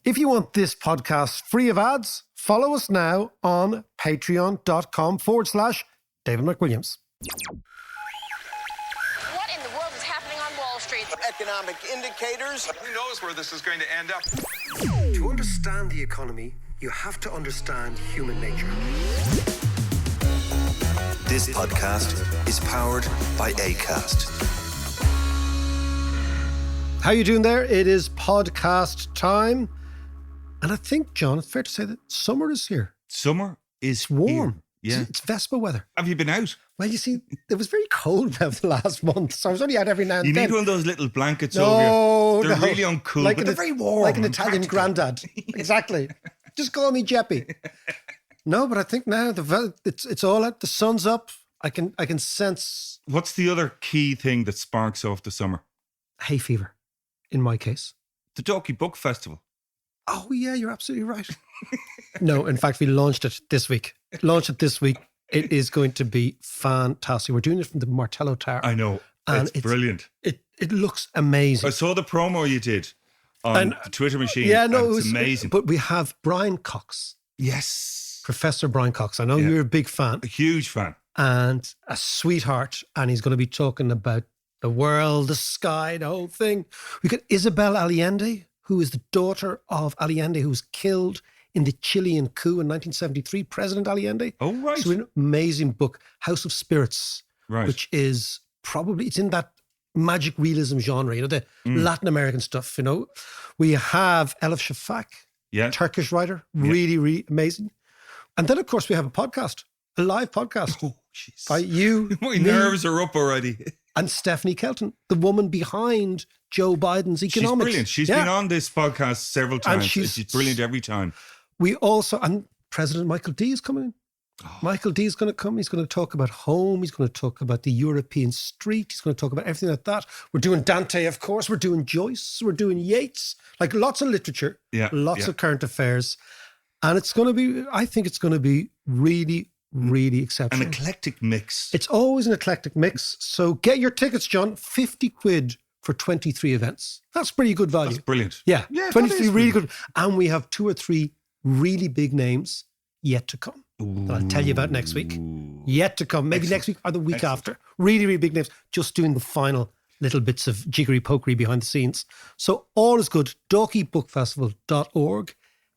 If you want this podcast free of ads, follow us now on patreon.com/David McWilliams. What in the world is happening on Wall Street? Economic indicators. Who knows where this is going to end up? To understand the economy, you have to understand human nature. This podcast is powered by Acast. How you doing there? It is podcast time. And I think, John, it's fair to say that summer is here. Summer is warm. Here. Yeah. It's Vespa weather. Have you been out? Well, you see, it was very cold over the last month, so I was only out every now and You then. need one of those little blankets over you. They're really uncool, but they're very warm. Like an Italian granddad. Exactly. Just call me Jeppy. No, but I think now it's all out. The sun's up. I can sense. What's the other key thing that sparks off the summer? Hay fever, in my case. The Dalkey Book Festival. Oh, yeah, you're absolutely right. No, in fact, we launched it this week. It is going to be fantastic. We're doing it from the Martello Tower. I know. And it's brilliant. It looks amazing. I saw the promo you did on the Twitter machine. Yeah, no, it was amazing. But we have Brian Cox. Yes. Professor Brian Cox. I know you're a big fan. A huge fan. And a sweetheart. And he's going to be talking about the world, the sky, the whole thing. We got Isabel Allende, who is the daughter of Allende, who was killed in the Chilean coup in 1973, President Allende. Oh, right. So an amazing book, House of Spirits, right, which is probably, it's in that magic realism genre, the Latin American stuff, We have Elif Shafak, Turkish writer, really, really amazing. And then, of course, we have a live podcast. Oh, jeez. By you, My nerves are up already. And Stephanie Kelton, the woman behind Joe Biden's economics. She's brilliant. She's been on this podcast several times. And she's brilliant every time. We also, and President Michael D is coming in. Oh. Michael D is going to come. He's going to talk about home. He's going to talk about the European street. He's going to talk about everything like that. We're doing Dante, of course. We're doing Joyce. We're doing Yeats. Like lots of literature. Lots of current affairs. And it's going to be, I think it's going to be really, really exceptional. An eclectic mix. It's always an eclectic mix. So get your tickets, John. 50 quid for 23 events. That's pretty good value. That's brilliant. Yeah 23 really good. And we have 2 or 3 really big names yet to come. That I'll tell you about next week. Yet to come. Maybe next week or the week after. Really, really big names. Just doing the final little bits of jiggery pokery behind the scenes. So all is good. DalkeyBookFestival.org.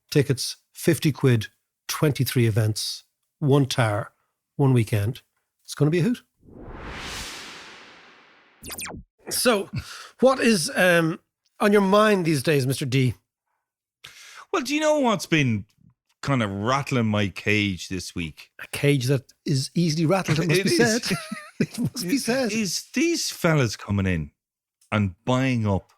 Tickets, 50 quid, 23 events, 1 tower, 1 weekend. It's going to be a hoot. So, what is on your mind these days, Mr. D? Well, do you know what's been kind of rattling my cage this week? A cage that is easily rattled, it must be said. It must be said. Is these fellas coming in and buying up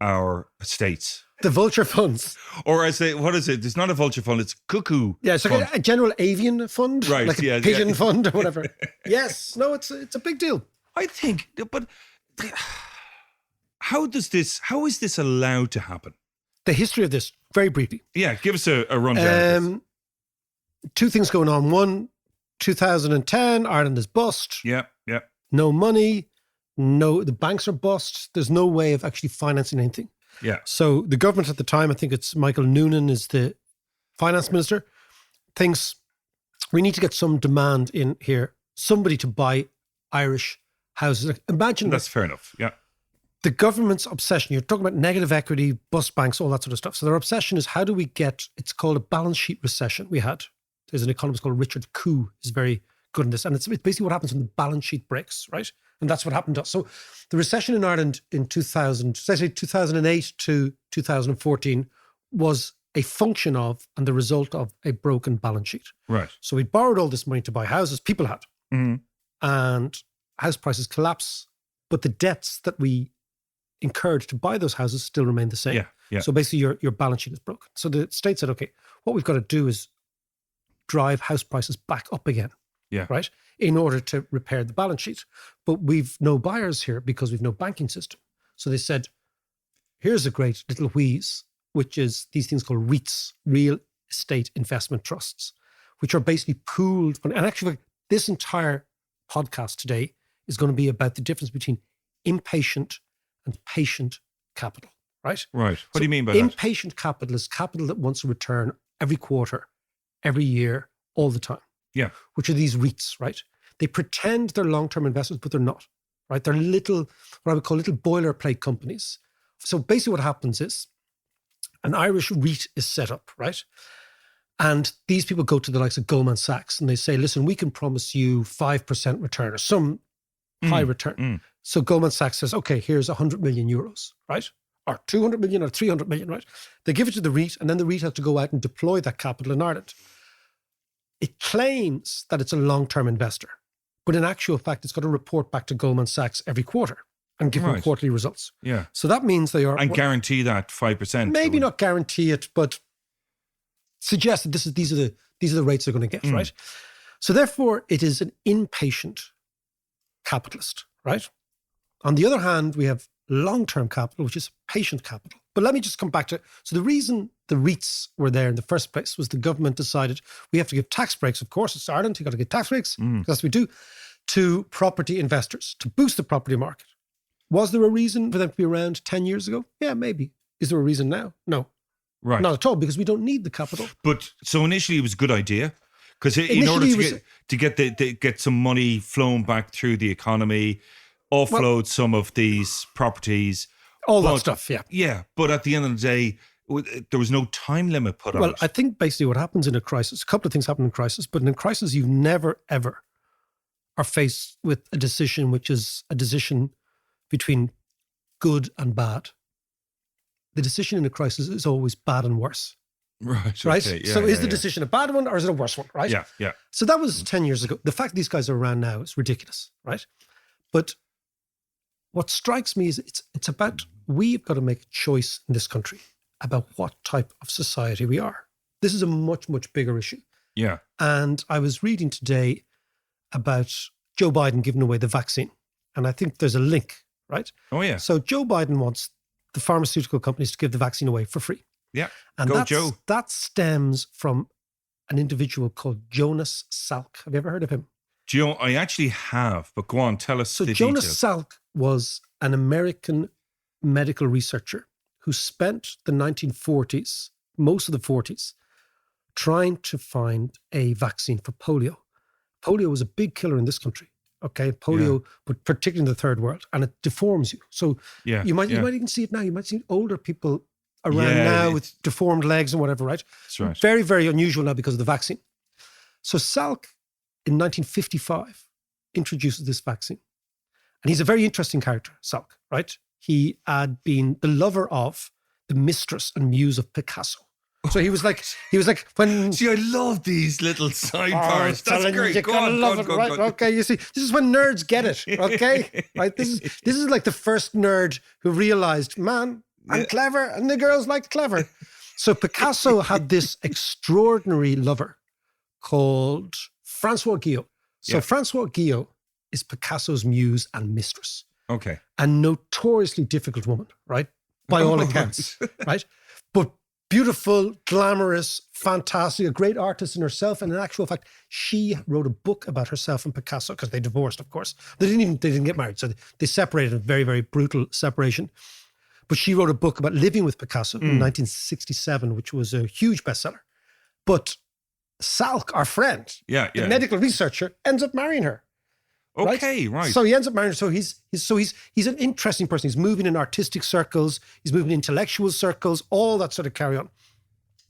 our estates? The vulture funds. Or as what is it? It's not a vulture fund, it's cuckoo. Yeah, it's like a general avian fund. Right, like a pigeon fund or whatever. Yes, no, it's a big deal. I think, but how is this allowed to happen? The history of this, very briefly. Yeah, give us a rundown. 2 things going on. One, 2010, Ireland is bust. Yeah. No money. The banks are bust. There's no way of actually financing anything. Yeah. So the government at the time, I think it's Michael Noonan is the finance minister, thinks we need to get some demand in here, somebody to buy Irish houses. Like, imagine that's fair enough. Yeah. The government's obsession, you're talking about negative equity, bust banks, all that sort of stuff. So their obsession is how do we get, it's called a balance sheet recession. There's an economist called Richard Koo, is very good in this. And it's basically what happens when the balance sheet breaks, right? And that's what happened to us. So the recession in Ireland in 2008 to 2014 was a function of and the result of a broken balance sheet. Right. So we borrowed all this money to buy houses, people had. Mm-hmm. And house prices collapse, but the debts that we incurred to buy those houses still remain the same. Yeah. So basically your balance sheet is broken. So the state said, okay, what we've got to do is drive house prices back up again. Yeah. Right? In order to repair the balance sheet. But we've no buyers here because we've no banking system. So they said, here's a great little wheeze, which is these things called REITs, real estate investment trusts, which are basically pooled. And actually, this entire podcast today is going to be about the difference between impatient and patient capital. right? Right. What So do you mean by that? impatient capital is capital that wants a return every quarter, every year, all the time, Yeah. which are these REITs, right? They pretend they're long-term investors, but they're not, right? They're little, what I would call little boilerplate companies. So basically what happens is an Irish REIT is set up, right? And these people go to the likes of Goldman Sachs and they say, listen, we can promise you 5% return or some high return. So Goldman Sachs says, okay, here's 100 million euros, right? Or 200 million or 300 million, right? They give it to the REIT and then the REIT has to go out and deploy that capital in Ireland. It claims that it's a long-term investor, but in actual fact, it's got to report back to Goldman Sachs every quarter and give them Right. quarterly results. Yeah. So that means they are... And guarantee that 5%. maybe not guarantee it, but suggest that these are the rates they're going to get, right? So therefore, it is an impatient capitalist, right? On the other hand, we have long-term capital, which is patient capital. But let me just come back to, so the reason the REITs were there in the first place was the government decided we have to give tax breaks, of course, it's Ireland, you've got to give tax breaks, that's what we do, to property investors, to boost the property market. Was there a reason for them to be around 10 years ago? Yeah, maybe. Is there a reason now? No. Right. Not at all, because we don't need the capital. But so initially it was a good idea because in Initially order it to was- get some money flown back through the economy, offload some of these properties, All but- that stuff, yeah. Yeah, but at the end of the day, there was no time limit put on Well, it. I think basically what happens in a crisis, a couple of things happen in crisis, but in a crisis, you never, ever are faced with a decision which is a decision between good and bad. The decision in a crisis is always bad and worse, right. right? okay, So yeah, is yeah, the yeah. decision a bad one or is it a worse one, right? Yeah, yeah. So that was 10 years ago. The fact these guys are around now is ridiculous, right? But what strikes me is it's about, we've got to make a choice in this country about what type of society we are. This is a much, much bigger issue. Yeah. And I was reading today about Joe Biden giving away the vaccine. And I think there's a link, right? Oh, yeah. So Joe Biden wants the pharmaceutical companies to give the vaccine away for free. Yeah. And Go, Joe. that stems from an individual called Jonas Salk. Have you ever heard of him? Joe, I actually have, but go on, tell us So the Jonas details. Salk was an American medical researcher who spent the 1940s, most of the 40s, trying to find a vaccine for polio. Polio was a big killer in this country. Okay, polio, but particularly in the third world, and it deforms you. So Yeah, you might yeah. even see it now. You might see older people around Yeah, now it- with deformed legs and whatever, right? That's right. Very, very unusual now because of the vaccine. So Salk, in 1955, introduces this vaccine. And he's a very interesting character, Salk, right? He had been the lover of the mistress and muse of Picasso. So he was like when... See, I love these little sidebars. That's telling you, great. you Go gotta on, love go it, on, right? go on. Okay, you see, this is when nerds get it, okay? Right? This is like the first nerd who realized, man, I'm clever, and the girls like clever. So Picasso had this extraordinary lover called Francois Guillot. So Yeah. Francois Guillot is Picasso's muse and mistress, Okay. a notoriously difficult woman, right? By all accounts, right? But beautiful, glamorous, fantastic, a great artist in herself. And in actual fact, she wrote a book about herself and Picasso because they divorced, of course. They didn't get married. So they separated, a very, very brutal separation. But she wrote a book about living with Picasso in 1967, which was a huge bestseller. But Salk, our friend, Yeah, the yeah. medical researcher, ends up marrying her. Okay, right. So he ends up marrying. So he's an interesting person. He's moving in artistic circles. He's moving in intellectual circles. All that sort of carry on.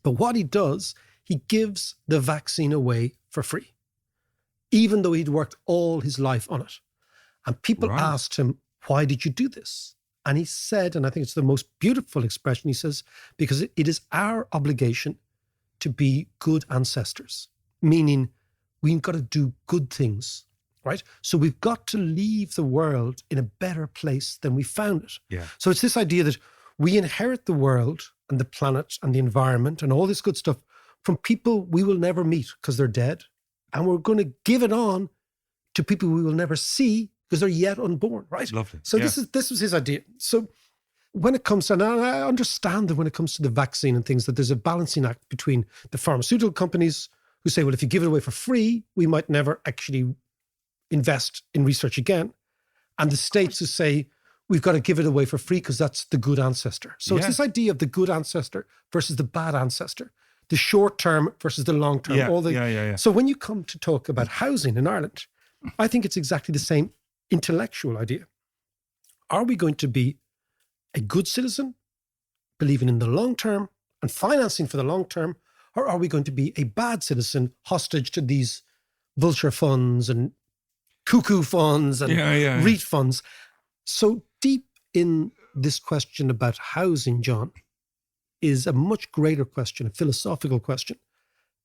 But what he does, he gives the vaccine away for free, even though he'd worked all his life on it. And people Right. asked him, "Why did you do this?" And he said, and I think it's the most beautiful expression. He says, "Because it is our obligation to be good ancestors," meaning we've got to do good things. Right? So we've got to leave the world in a better place than we found it. Yeah. So it's this idea that we inherit the world and the planet and the environment and all this good stuff from people we will never meet because they're dead. And we're going to give it on to people we will never see because they're yet unborn, right? Lovely. So Yeah. this was his idea. So when it comes to, and I understand that when it comes to the vaccine and things, that there's a balancing act between the pharmaceutical companies who say, well, if you give it away for free, we might never actually invest in research again. And the states who say, we've got to give it away for free because that's the good ancestor. So it's Yeah. this idea of the good ancestor versus the bad ancestor, the short term versus the long term. Yeah. So when you come to talk about housing in Ireland, I think it's exactly the same intellectual idea. Are we going to be a good citizen, believing in the long term and financing for the long term, or are we going to be a bad citizen, hostage to these vulture funds and cuckoo funds and REIT funds? So deep in this question about housing, John, is a much greater question, a philosophical question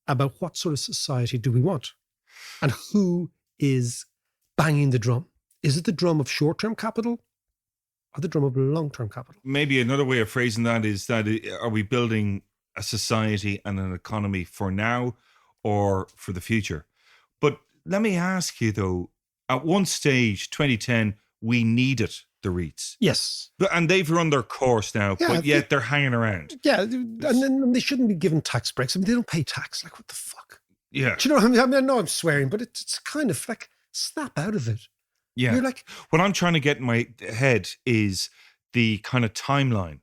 about what sort of society do we want and who is banging the drum. Is it the drum of short-term capital or the drum of long-term capital? Maybe another way of phrasing that is that are we building a society and an economy for now or for the future? But let me ask you though, at one stage, 2010, we needed the REITs. Yes. And they've run their course now, but yet they're hanging around. Yeah, and then they shouldn't be given tax breaks. I mean, they don't pay tax. Like, what the fuck? Yeah. Do you know what I mean? I mean, I know I'm swearing, but it's kind of like, snap out of it. Yeah. You're like, what I'm trying to get in my head is the kind of timeline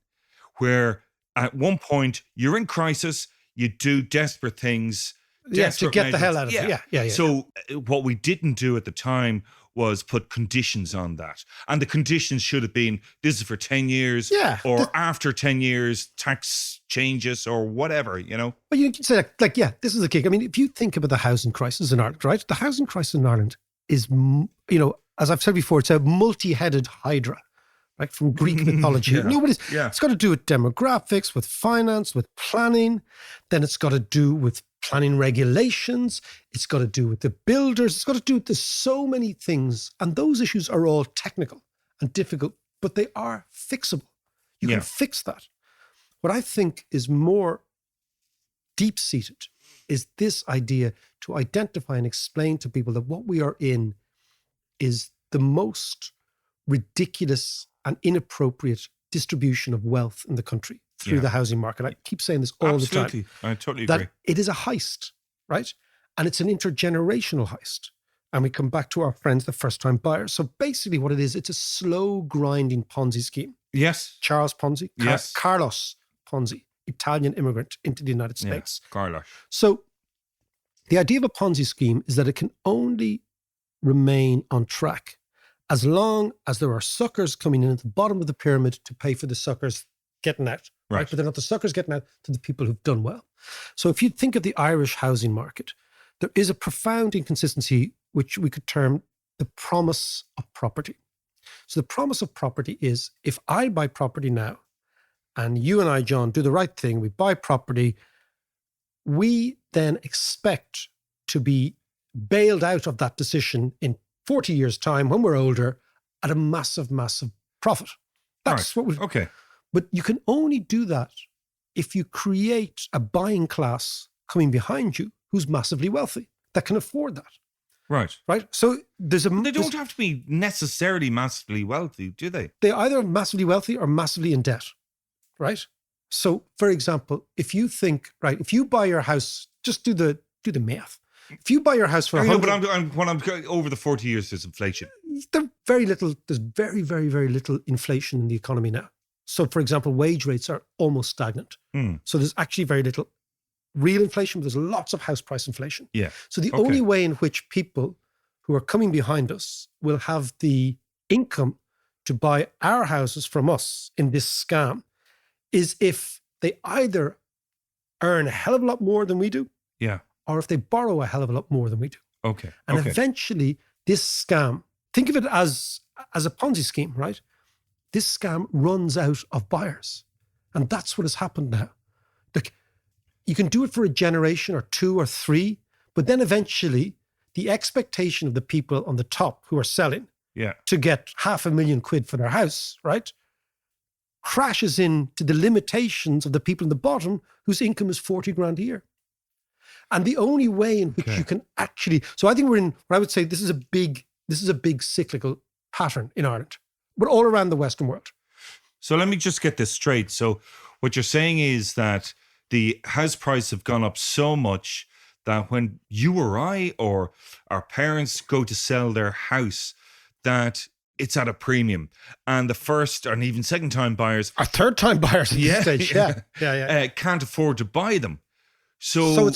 where at one point you're in crisis, you do desperate things. to get the hell out of it. Yeah. So what we didn't do at the time was put conditions on that. And the conditions should have been, this is for 10 years or after 10 years, tax changes or whatever, you know? But you can say this is the kick. I mean, if you think about the housing crisis in Ireland, right? The housing crisis in Ireland is, as I've said before, it's a multi-headed hydra, right? From Greek mythology. It's got to do with demographics, with finance, with planning. Then it's got to do with planning regulations. It's got to do with the builders. It's got to do with so many things. And those issues are all technical and difficult, but they are fixable. You can fix that. What I think is more deep-seated is this idea to identify and explain to people that what we are in is the most ridiculous and inappropriate distribution of wealth in the country through the housing market. I keep saying this all the time. I totally that agree. it is a heist, right? And it's an intergenerational heist. And we come back to our friends, the first-time buyers. So basically what it is, it's a slow grinding Ponzi scheme. Yes. Charles Ponzi. Yes. Carlos Ponzi, Italian immigrant into the United States. Yeah, Carlos. So the idea of a Ponzi scheme is that it can only remain on track as long as there are suckers coming in at the bottom of the pyramid to pay for the suckers getting out. Right. But they're not the suckers getting out to the people who've done well. So if you think of the Irish housing market, there is a profound inconsistency which we could term the promise of property. So the promise of property is, if I buy property now and you and I, John, do the right thing, we buy property, we then expect to be bailed out of that decision in 40 years' time when we're older at a massive, massive profit. That's what we... Okay. But you can only do that if you create a buying class coming behind you who's massively wealthy, that can afford that. Right. Right? So there's They don't have to be necessarily massively wealthy, do they? They're either massively wealthy or massively in debt. Right? So, for example, if you think, right, if you buy your house, just do the math. If you buy your house for but I'm over the 40 years, there's inflation. There's very, very, very little inflation in the economy now. So, for example, wage rates are almost stagnant. So there's actually very little real inflation, but there's lots of house price inflation. Yeah. So the only way in which people who are coming behind us will have the income to buy our houses from us in this scam is if they either earn a hell of a lot more than we do, or if they borrow a hell of a lot more than we do. Okay. And eventually this scam, think of it as a Ponzi scheme, right? This scam runs out of buyers. And that's what has happened now. Like, you can do it for a generation or two or three, but then eventually the expectation of the people on the top who are selling to get £500,000 for their house, right, crashes into the limitations of the people on the bottom whose income is 40 grand a year. And the only way in which you can actually, so I think we're in, what I would say, this is a big cyclical pattern in Ireland, but all around the Western world. So let me just get this straight. So what you're saying is that the house price have gone up so much that when you or I or our parents go to sell their house, that it's at a premium. And the first and even second time buyers Our third time buyers at this stage. Yeah. can't afford to buy them. So So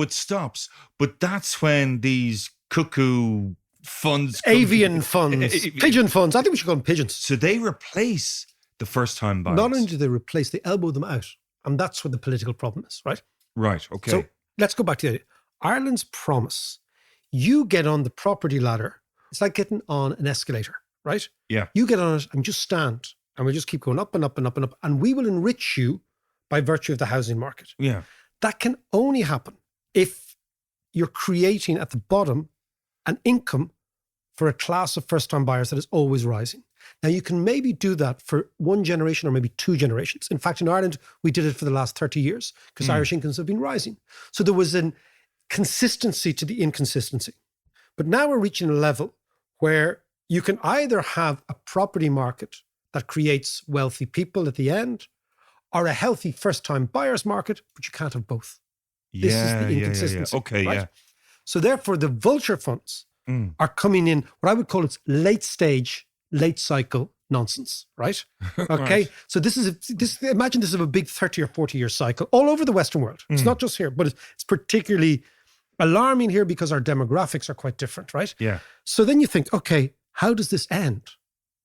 it stops. But that's when these cuckoo funds come- Avian funds, pigeon funds. I think we should call them pigeons. So they replace the first time buyers. Not only do they replace, they elbow them out. And that's what the political problem is, right? Right, okay. So let's go back to the idea. Ireland's promise. You get on the property ladder. It's like getting on an escalator, right? Yeah. You get on it and just stand. And we just keep going up and up and up and up. And we will enrich you by virtue of the housing market. Yeah. That can only happen if you're creating at the bottom an income for a class of first-time buyers that is always rising. Now, you can maybe do that for one generation or maybe two generations. In fact, in Ireland, we did it for the last 30 years because Irish incomes have been rising. So there was a consistency to the inconsistency. But now we're reaching a level where you can either have a property market that creates wealthy people at the end or a healthy first-time buyers market, but you can't have both. This is the inconsistency. Yeah. Okay, right? yeah. So therefore, the vulture funds are coming in, what I would call it's late stage, late cycle nonsense, right? Okay. Right. So imagine this is a big 30 or 40 year cycle all over the Western world. It's not just here, but it's particularly alarming here because our demographics are quite different, right? Yeah. So then you think, okay, how does this end?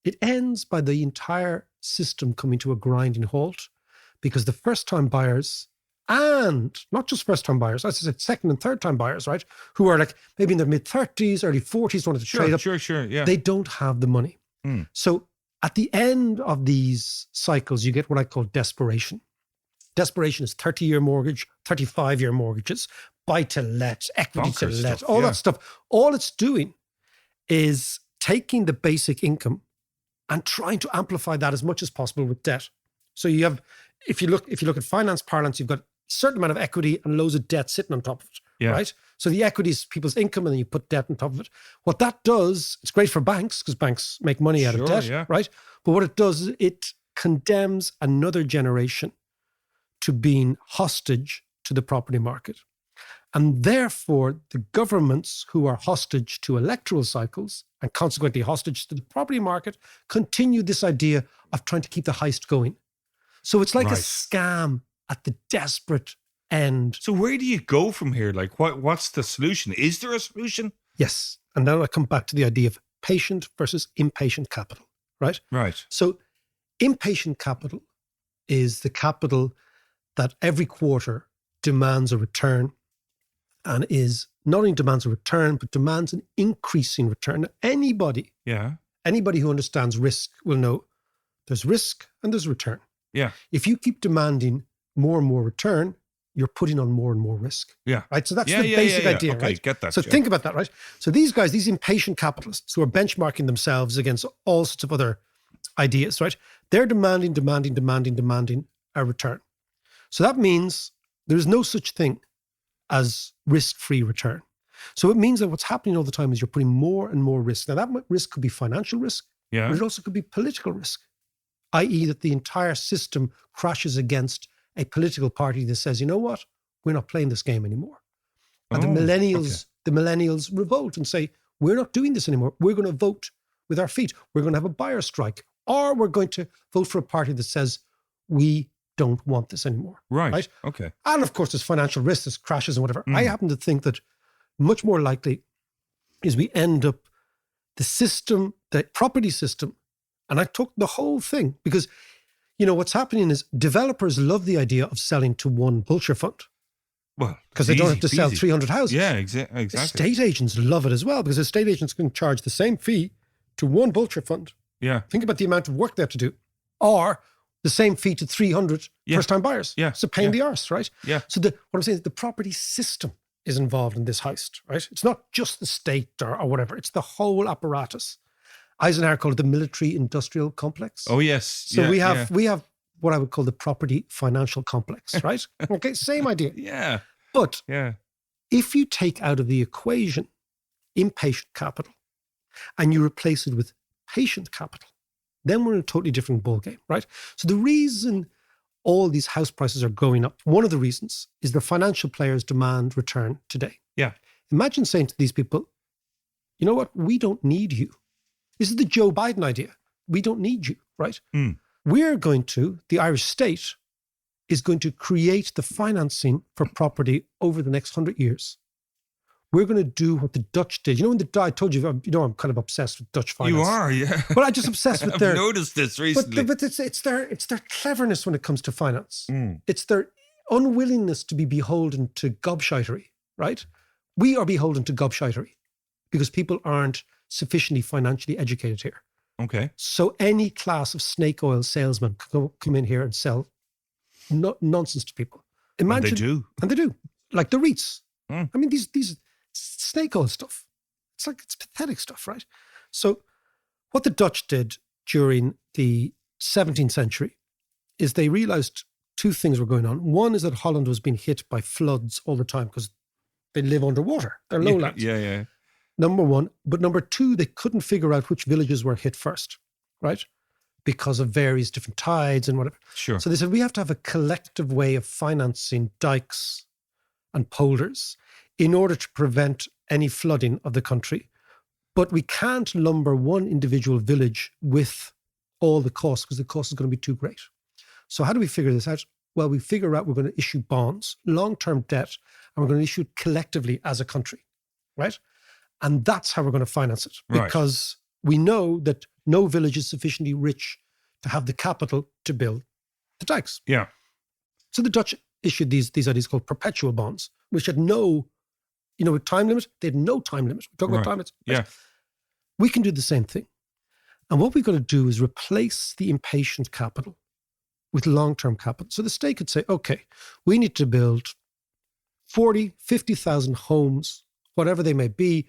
It ends by the entire system coming to a grinding halt because the first time buyers, and not just first time buyers, as I said, second and third time buyers, right? Who are like maybe in their mid 30s, early 40s, wanted to trade up. Sure, yeah. They don't have the money. So at the end of these cycles, you get what I call desperation. Desperation is 30-year mortgage, 35-year mortgages, buy to let, equity to Bonkers let, stuff, all yeah. that stuff. All it's doing is taking the basic income and trying to amplify that as much as possible with debt. So you have, if you look at finance parlance, you've got a certain amount of equity and loads of debt sitting on top of it, right? So the equity is people's income and then you put debt on top of it. What that does, it's great for banks because banks make money out of debt, right? But what it does is it condemns another generation to being hostage to the property market. And therefore, the governments who are hostage to electoral cycles and consequently hostage to the property market continue this idea of trying to keep the heist going. So it's like a scam at the desperate end. So where do you go from here? Like, what's the solution? Is there a solution? Yes. And now I come back to the idea of patient versus impatient capital, right? Right. So impatient capital is the capital that every quarter demands a return and is not only demands a return, but demands an increasing return. Now, anybody who understands risk will know there's risk and there's return. Yeah. If you keep demanding more and more return, you're putting on more and more risk. Yeah. Right. So that's the basic idea, okay, right? Get that. So think about that, right? So these guys, these impatient capitalists who are benchmarking themselves against all sorts of other ideas, right? They're demanding a return. So that means there's no such thing as risk-free return. So it means that what's happening all the time is you're putting more and more risk. Now that risk could be financial risk, but it also could be political risk, i.e. that the entire system crashes against a political party that says, you know what, we're not playing this game anymore. And the millennials revolt and say, we're not doing this anymore. We're going to vote with our feet. We're going to have a buyer strike, or we're going to vote for a party that says we don't want this anymore. Right. Okay. And of course, there's financial risk, there's crashes and whatever. I happen to think that much more likely is we end up the system, the property system, and I took the whole thing because, you know, what's happening is developers love the idea of selling to one vulture fund. Well, because they don't have to sell 300 houses. Yeah, exactly. Estate agents love it as well because estate agents can charge the same fee to one vulture fund. Yeah. Think about the amount of work they have to do. Or the same fee to 300 first-time buyers. Yeah. It's a pain in the arse, right? Yeah. So what I'm saying is the property system is involved in this heist, right? It's not just the state or whatever. It's the whole apparatus. Eisenhower called it the military-industrial complex. Oh, yes. So we have what I would call the property financial complex, right? Okay, same idea. Yeah. But if you take out of the equation impatient capital and you replace it with patient capital, then we're in a totally different ballgame, right? So the reason all these house prices are going up, one of the reasons is the financial players demand return today. Yeah. Imagine saying to these people, you know what? We don't need you. This is the Joe Biden idea. We don't need you, right? Mm. The Irish state is going to create the financing for property over the next 100 years. We're going to do what the Dutch did. I told you, I'm kind of obsessed with Dutch finance. You are, yeah. Well, I'm just obsessed with I've their... noticed this recently. But it's their cleverness when it comes to finance. Mm. It's their unwillingness to be beholden to gobshitery, right? We are beholden to gobshitery because people aren't sufficiently financially educated here. Okay. So any class of snake oil salesman can come in here and sell nonsense to people. Imagine, And they do. Like the REITs. Mm. I mean, these snake oil stuff. It's pathetic stuff, right? So what the Dutch did during the 17th century is they realized two things were going on. One is that Holland was being hit by floods all the time because they live underwater. They're lowlands. Yeah. Number one. But number two, they couldn't figure out which villages were hit first, right? Because of various different tides and whatever. Sure. So they said, we have to have a collective way of financing dikes and polders in order to prevent any flooding of the country. But we can't lumber one individual village with all the costs because the cost is going to be too great. So how do we figure this out? Well, we figure out we're going to issue bonds, long-term debt, and we're going to issue it collectively as a country, right? And that's how we're going to finance it. Right. Because we know that no village is sufficiently rich to have the capital to build the dikes. Yeah. So the Dutch issued these ideas called perpetual bonds, which had no, time limit. They had no time limit. We're talking about time limits. Yeah. We can do the same thing. And what we've got to do is replace the impatient capital with long-term capital. So the state could say, okay, we need to build 40, 50,000 homes, whatever they may be,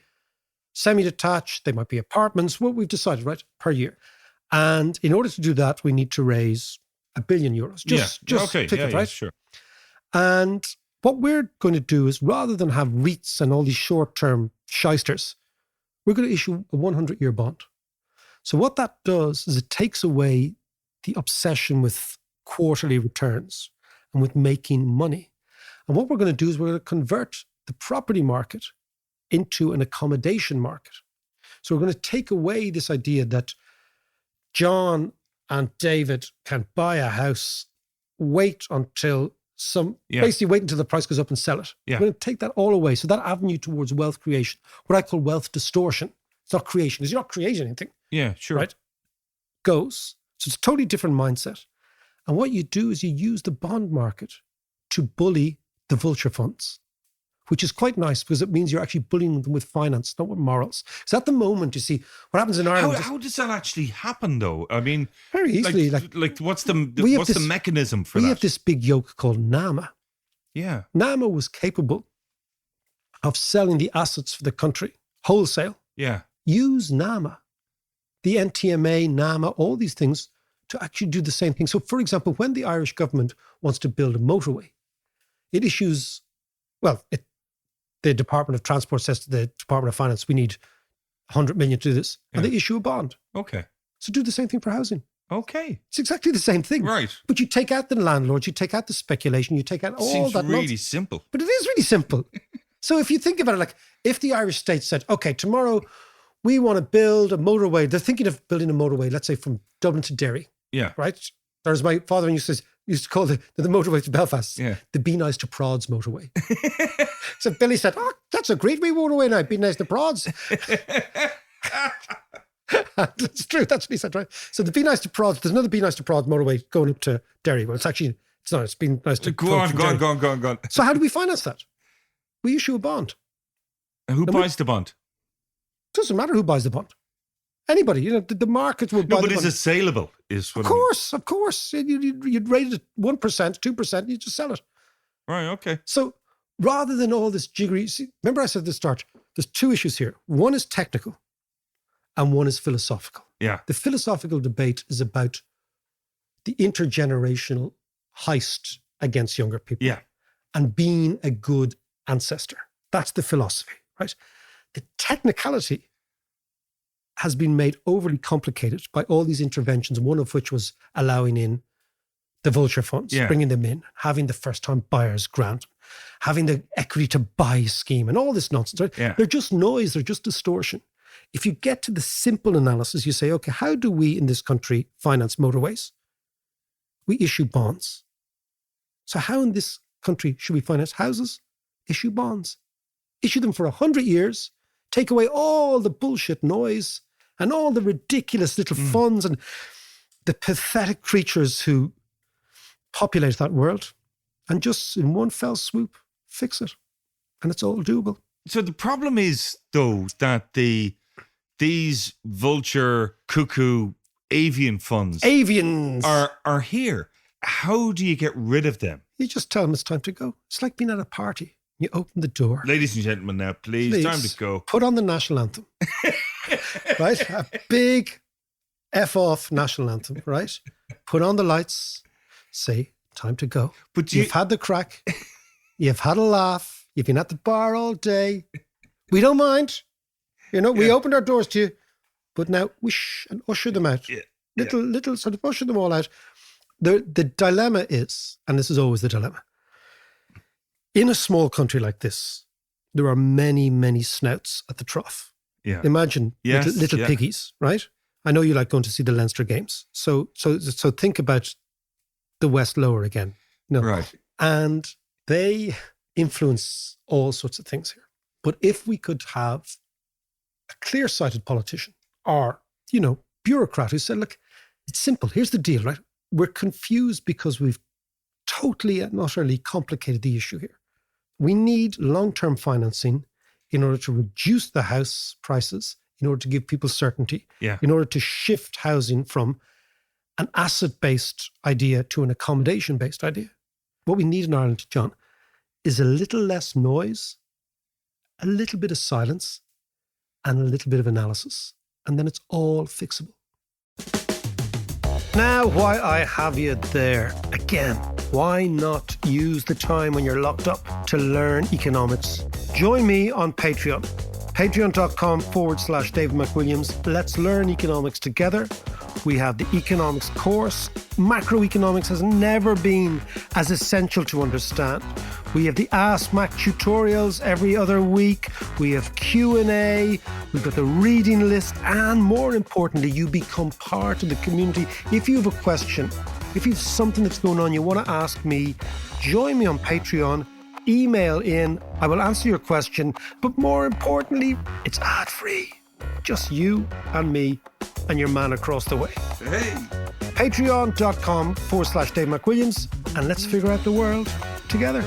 semi-detached, they might be apartments, what we've decided, right, per year. And in order to do that, we need to raise €1 billion. Just okay. pick it, right? Sure. And what we're going to do is rather than have REITs and all these short-term shysters, we're going to issue a 100-year bond. So what that does is it takes away the obsession with quarterly returns and with making money. And what we're going to do is we're going to convert the property market into an accommodation market. So we're going to take away this idea that John and David can buy a house, wait until basically wait until the price goes up and sell it. Yeah. We're going to take that all away. So that avenue towards wealth creation, what I call wealth distortion, it's not creation, because you're not creating anything. Yeah, sure. Right? Goes. So it's a totally different mindset. And what you do is you use the bond market to bully the vulture funds, which is quite nice because it means you're actually bullying them with finance, not with morals. So at the moment, you see, what happens in Ireland... How does that actually happen, though? I mean... Very easily. What's the mechanism for that? We have this big yoke called NAMA. Yeah. NAMA was capable of selling the assets for the country, wholesale. Yeah. Use NAMA, the NTMA, NAMA, all these things to actually do the same thing. So, for example, when the Irish government wants to build a motorway, it issues, the Department of Transport says to the Department of Finance, we need 100 million to do this. Yeah. And they issue a bond. Okay. So do the same thing for housing. Okay. It's exactly the same thing. Right. But you take out the landlords, you take out the speculation, you take out all Seems that really nonsense. simple. But it is really simple. So if you think about it, like if the Irish state said, okay, tomorrow we want to build a motorway. They're thinking of building a motorway, let's say from Dublin to Derry. Yeah. Right? There's my father used to call the motorway to Belfast, Yeah. the Be Nice to Prods motorway. So Billy said, oh, that's a great wee motorway now, Be Nice to Prods. That's true, that's what he said, right? So the Be Nice to Prods, there's another Be Nice to Prods motorway going up to Derry. Well, it's not, it's Be Nice to Go on. So how do we finance that? We issue a bond. And who buys the bond? Doesn't matter who buys the bond. Anybody, the market will buy No, but the is bond. it saleable? Of course. You'd rate it 1%, 2%, you just sell it. Right, okay. So rather than all this jiggery, remember I said at the start, there's two issues here. One is technical and one is philosophical. Yeah. The philosophical debate is about the intergenerational heist against younger people. Yeah. And being a good ancestor. That's the philosophy, right? The technicality has been made overly complicated by all these interventions, one of which was allowing in the vulture funds, bringing them in, having the first-time buyers grant, having the equity to buy scheme and all this nonsense. Right? Yeah. They're just noise. They're just distortion. if you get to the simple analysis, you say, okay, how do we in this country finance motorways? We issue bonds. So how in this country should we finance houses? Issue bonds. Issue them for 100 years, take away all the bullshit noise and all the ridiculous little funds and the pathetic creatures who populate that world, and just in one fell swoop, fix it. And it's all doable. So the problem is, though, that these vulture, cuckoo, avian funds Avians are here. How do you get rid of them? You just tell them it's time to go. It's like being at a party. You open the door. Ladies and gentlemen, now, please, time to go. Put on the national anthem. Right? A big F off national anthem, right? Put on the lights. Say, time to go. But you've had the crack. You've had a laugh. You've been at the bar all day. We don't mind. You know, we opened our doors to you. But now, wish and usher them out. Little sort of usher them all out. The dilemma is, and this is always the dilemma, in a small country like this, there are many, many snouts at the trough. Yeah. Imagine little piggies, right? I know you like going to see the Leinster games. So think about the West Lower again. No. Right. And they influence all sorts of things here. But if we could have a clear-sighted politician or, bureaucrat who said, look, it's simple. Here's the deal, right? We're confused because we've totally and utterly complicated the issue here. We need long-term financing in order to reduce the house prices, in order to give people certainty, in order to shift housing from an asset-based idea to an accommodation-based idea. What we need in Ireland, John, is a little less noise, a little bit of silence, and a little bit of analysis. And then it's all fixable. Now, why I have you there again, why not use the time when you're locked up to learn economics? Join me on Patreon, patreon.com/David McWilliams. Let's learn economics together. We have the economics course. Macroeconomics has never been as essential to understand. We have the Ask Mac tutorials every other week. We have Q&A. We've got the reading list. And more importantly, you become part of the community. If you have a question, if you have something that's going on, you want to ask me, join me on Patreon. Email in. I will answer your question. But more importantly, it's ad-free. Just you and me and your man across the way. Hey. Patreon.com/Dave McWilliams, and let's figure out the world together.